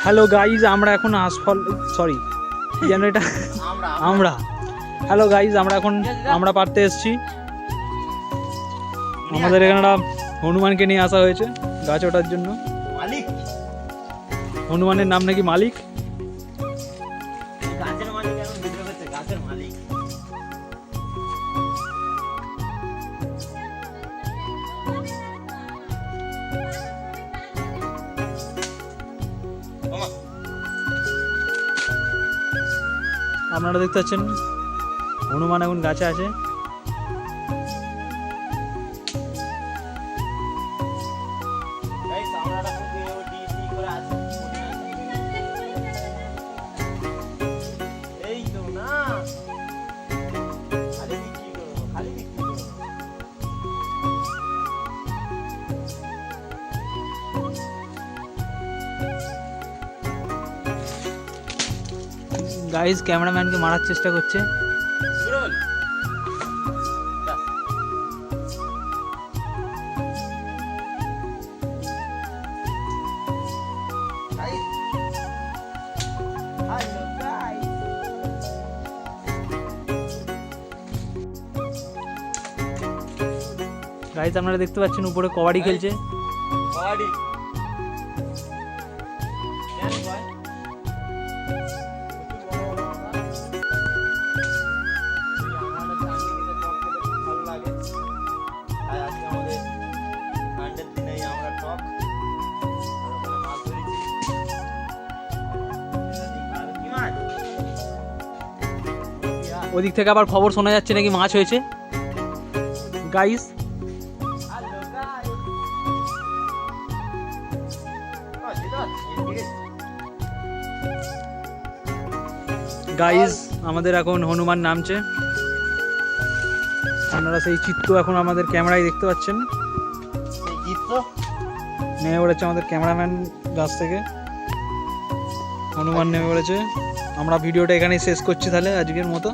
Hello guys, আমরা এখন আশফল sorry যেন এটা আমরা হ্যালো গাইজ, আমরা পারতে এসেছি। আমাদের এখানে একটা হনুমানকে নিয়ে আসা হয়েছে গাছ ওঠার জন্য। মালিক হনুমানের নাম নাকি মালিক। গাছের মালিক এখন ভিডিও করছে, গাছের মালিক। আপনারা দেখতে পাচ্ছেন হনুমান এখন গাছে আছে। এই সামনাটা খুব ডিসি করে আছে। এই তো না, খালি বিক্রি করো, খালি বিক্রি করো। গাইজ ক্যামেরাম্যানকে মারার চেষ্টা করছে। সুরল গাইজ আপনারা দেখতে পাচ্ছেন উপরে কবাডি খেলছে। বাড়ি জানি ভাই ওদিক থেকে আবার খবর শোনা যাচ্ছে নাকি মাছ হয়েছে। গাইজ গাইজ আমাদের এখন হনুমান নামছে। আপনারা সেই চিত্র এখন আমাদের ক্যামেরায় দেখতে পাচ্ছেন। নেমে পড়েছে আমাদের ক্যামেরাম্যান গাছ থেকে, হনুমান নেমে পড়েছে। আমরা ভিডিওটা এখানেই শেষ করছি তাহলে আজকের মতো।